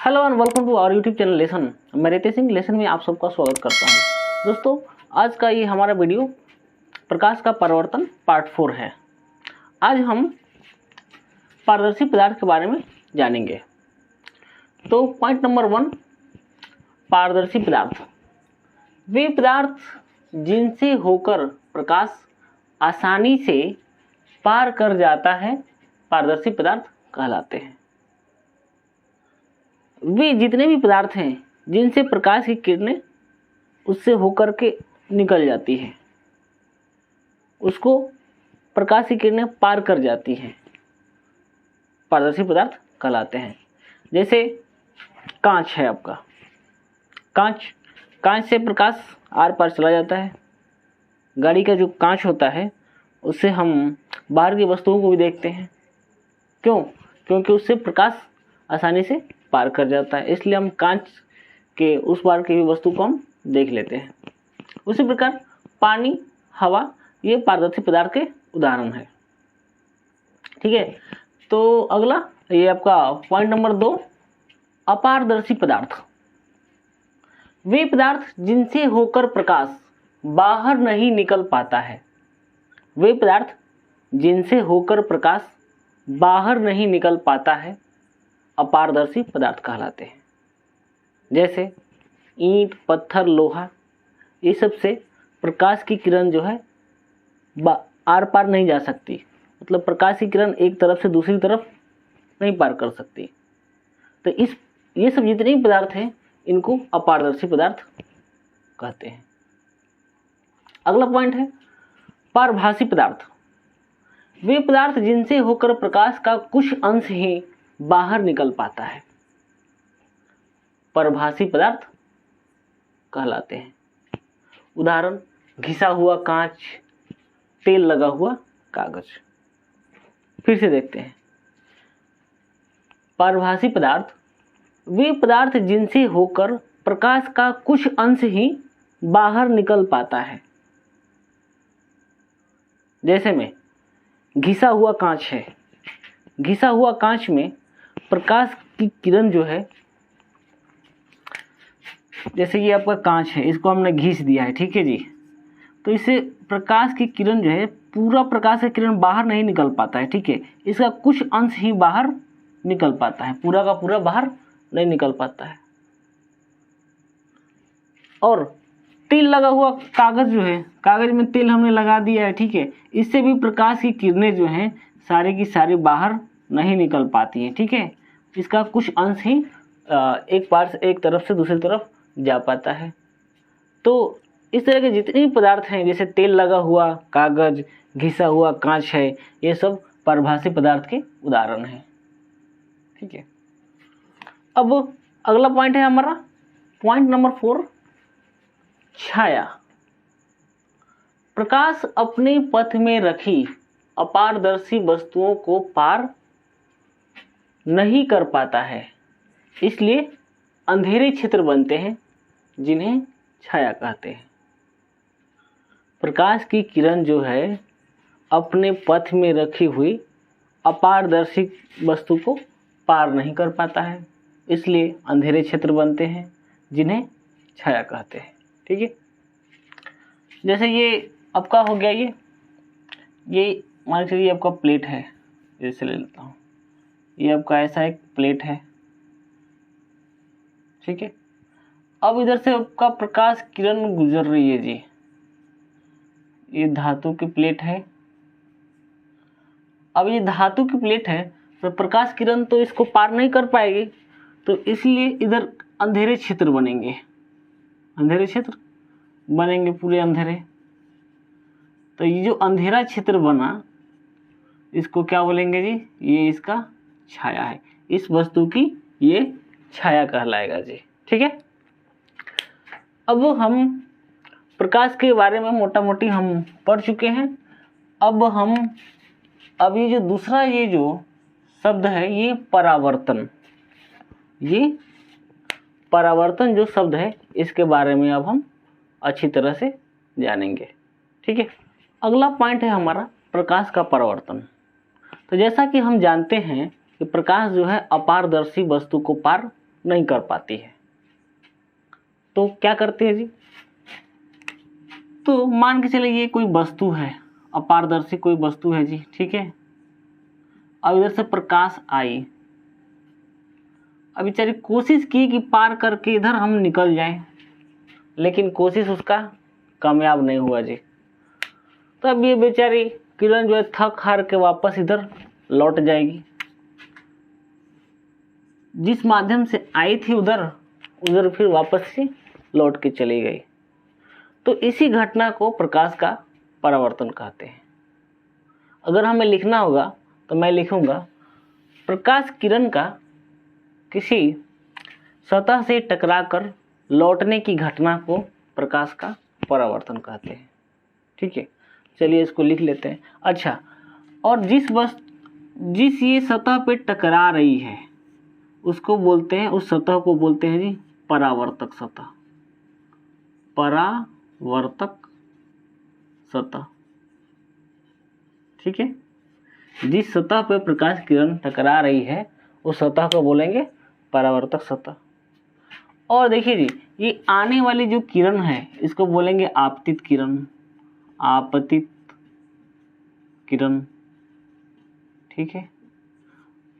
Hello and welcome to our YouTube channel lesson. मैं Ritesh Singh lesson में आप सबका स्वागत करता हूं। दोस्तों, आज का ये हमारा वीडियो प्रकाश का परावर्तन पार्ट 4 है। आज हम पारदर्शी पदार्थ के बारे में जानेंगे। तो पॉइंट नंबर 1, पारदर्शी पदार्थ वे पदार्थ जिनसे होकर प्रकाश आसानी से पार कर जाता है, पारदर्शी पदार्थ कहलाते हैं। वे जितने भी पदार्थ हैं जिनसे प्रकाश की किरणें उससे होकर के निकल जाती हैं, उसको प्रकाश की किरणें पार कर जाती हैं, पारदर्शी पदार्थ कहलाते हैं। जैसे कांच है आपका, कांच से प्रकाश आर पार चला जाता है। गाड़ी का जो कांच होता है उससे हम बाहर की वस्तुओं को भी देखते हैं। क्यों? क्योंकि उससे प्रकाश आसानी से पार कर जाता है, इसलिए हम कांच के उस पार की भी वस्तु को हम देख लेते हैं। उसी प्रकार पानी, हवा, ये पारदर्शी पदार्थ के उदाहरण है। ठीक है, तो अगला ये आपका पॉइंट नंबर 2, अपारदर्शी पदार्थ वे पदार्थ जिनसे होकर प्रकाश बाहर नहीं निकल पाता है। वे पदार्थ जिनसे होकर प्रकाश बाहर नहीं निकल पाता है, अपारदर्शी पदार्थ कहलाते हैं। जैसे ईंट, पत्थर, लोहा, ये सब से प्रकाश की किरण जो है आर पार नहीं जा सकती, मतलब प्रकाश की किरण एक तरफ से दूसरी तरफ नहीं पार कर सकती। तो ये सब जितने भी पदार्थ हैं इनको अपारदर्शी पदार्थ कहते हैं। अगला पॉइंट है पारभासी पदार्थ वे पदार्थ जिनसे होकर प्रकाश का कुछ अंश ही बाहर निकल पाता है, परभासी पदार्थ कहलाते हैं। उदाहरण घिसा हुआ कांच, तेल लगा हुआ कागज। फिर से देखते हैं, परभासी पदार्थ वे पदार्थ जिनसे होकर प्रकाश का कुछ अंश ही बाहर निकल पाता है। जैसे में घिसा हुआ कांच है, घिसा हुआ कांच में प्रकाश की किरण जो है, जैसे ये आपका कांच है, इसको हमने घिस दिया है, ठीक है जी। तो इससे प्रकाश की किरण जो है, पूरा प्रकाश की किरण बाहर नहीं निकल पाता है, ठीक है। इसका कुछ अंश ही बाहर निकल पाता है, पूरा का पूरा बाहर नहीं निकल पाता है। और तेल लगा हुआ कागज जो है, कागज में तेल हमने लगा दिया है, ठीक है। इससे भी प्रकाश की किरणें जो हैं सारी की सारी बाहर नहीं निकल पाती हैं, ठीक है। इसका कुछ अंश ही एक तरफ से दूसरी तरफ जा पाता है। तो इस तरह के जितने भी पदार्थ हैं, जैसे तेल लगा हुआ कागज, घिसा हुआ कांच है, ये सब परभासी पदार्थ के उदाहरण हैं, ठीक है। अब अगला पॉइंट है हमारा पॉइंट नंबर 4, छाया। प्रकाश अपने पथ में रखी अपारदर्शी वस्तुओं को पार नहीं कर पाता है, इसलिए अंधेरे क्षेत्र बनते हैं जिन्हें छाया कहते हैं। प्रकाश की किरण जो है अपने पथ में रखी हुई अपारदर्शी वस्तु को पार नहीं कर पाता है, इसलिए अंधेरे क्षेत्र बनते हैं जिन्हें छाया कहते हैं, ठीक है। जैसे ये आपका हो गया, ये मान के चलिए आपका प्लेट है, जैसे ले लेता हूँ, ये आपका ऐसा एक प्लेट है, ठीक है। अब इधर से आपका प्रकाश किरण गुजर रही है जी, ये धातु की प्लेट है। अब ये धातु की प्लेट है तो प्रकाश किरण तो इसको पार नहीं कर पाएगी, तो इसलिए इधर अंधेरे क्षेत्र बनेंगे, अंधेरे क्षेत्र बनेंगे, पूरे अंधेरे। तो ये जो अंधेरा क्षेत्र बना, इसको क्या बोलेंगे जी? ये इसका छाया है, इस वस्तु की ये छाया कहलाएगा जी, ठीक है। अब हम प्रकाश के बारे में मोटा मोटी हम पढ़ चुके हैं। अब ये जो दूसरा ये जो शब्द है, ये परावर्तन, ये परावर्तन जो शब्द है, इसके बारे में अब हम अच्छी तरह से जानेंगे, ठीक है। अगला पॉइंट है हमारा प्रकाश का परावर्तन। तो जैसा कि हम जानते हैं कि प्रकाश जो है अपारदर्शी वस्तु को पार नहीं कर पाती है। तो क्या करते हैं जी, तो मान के चलिए ये कोई वस्तु है, अपारदर्शी कोई वस्तु है जी, ठीक है। अब इधर से प्रकाश आई, अब बेचारी कोशिश की कि पार करके इधर हम निकल जाएं, लेकिन कोशिश उसका कामयाब नहीं हुआ जी। तो अब ये बेचारी किरण जो है थक हार के वापस इधर लौट जाएगी, जिस माध्यम से आई थी उधर फिर वापस से लौट के चली गई। तो इसी घटना को प्रकाश का परावर्तन कहते हैं। अगर हमें लिखना होगा तो मैं लिखूंगा प्रकाश किरण का किसी सतह से टकराकर लौटने की घटना को प्रकाश का परावर्तन कहते हैं, ठीक है। चलिए इसको लिख लेते हैं। अच्छा, और जिस ये सतह पे टकरा रही है उसको बोलते हैं, उस सतह को बोलते हैं जी परावर्तक सतह, परावर्तक सतह, ठीक है। जिस सतह पे प्रकाश किरण टकरा रही है उस सतह को बोलेंगे परावर्तक सतह। और देखिए जी, ये आने वाली जो किरण है इसको बोलेंगे आपतित किरण, आपतित किरण, ठीक है।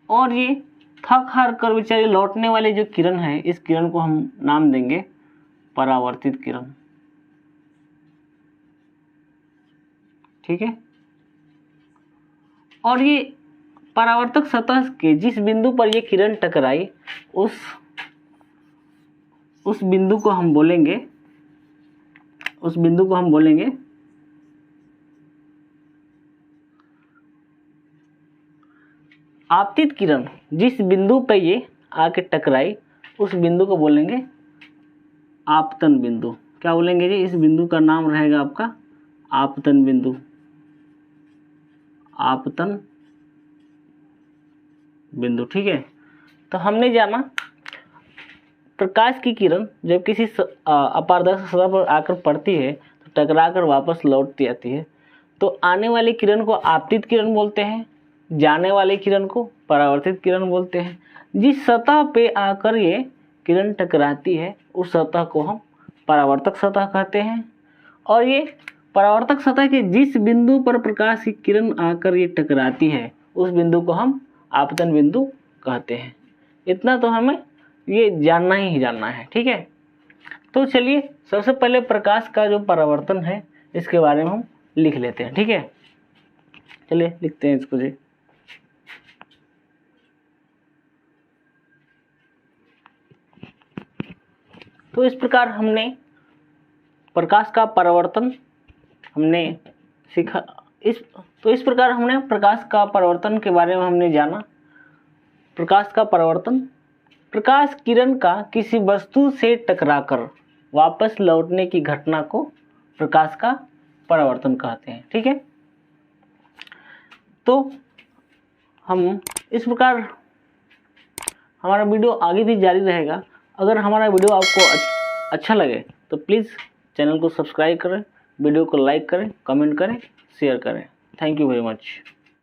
और ये थक हार कर बेचारे लौटने वाली जो किरण है, इस किरण को हम नाम देंगे परावर्तित किरण, ठीक है। और ये परावर्तक सतह के जिस बिंदु पर ये किरण टकराई उस बिंदु को हम बोलेंगे आपतित किरण। जिस बिंदु पर ये आके टकराई उस बिंदु को बोलेंगे आपतन बिंदु। क्या बोलेंगे जी, इस बिंदु का नाम रहेगा आपका आपतन बिंदु, आपतन बिंदु, ठीक है। तो हमने जाना प्रकाश की किरण जब किसी अपारदर्शी सतह पर आकर पड़ती है तो टकरा कर वापस लौटती आती है। तो आने वाली किरण को आपतित किरण बोलते हैं, जाने वाली किरण को परावर्तित किरण बोलते हैं। जिस सतह पे आकर ये किरण टकराती है उस सतह को हम परावर्तक सतह कहते हैं। और ये परावर्तक सतह के जिस बिंदु पर प्रकाश की किरण आकर ये टकराती है उस बिंदु को हम आपतन बिंदु कहते हैं। इतना तो हमें ये जानना ही जानना है, ठीक है। तो चलिए सबसे पहले प्रकाश का जो परावर्तन है इसके बारे में हम लिख लेते हैं, ठीक है। चलिए लिखते हैं इसको जी। तो इस प्रकार हमने प्रकाश का परावर्तन हमने सीखा। इस प्रकार हमने प्रकाश का परावर्तन के बारे में हमने जाना। प्रकाश का परावर्तन, प्रकाश किरण का किसी वस्तु से टकराकर वापस लौटने की घटना को प्रकाश का परावर्तन कहते हैं, ठीक है। तो हम इस प्रकार हमारा वीडियो आगे भी जारी रहेगा। अगर हमारा वीडियो आपको अच्छा लगे तो प्लीज़ चैनल को सब्सक्राइब करें, वीडियो को लाइक करें, कमेंट करें, शेयर करें। Thank you very much.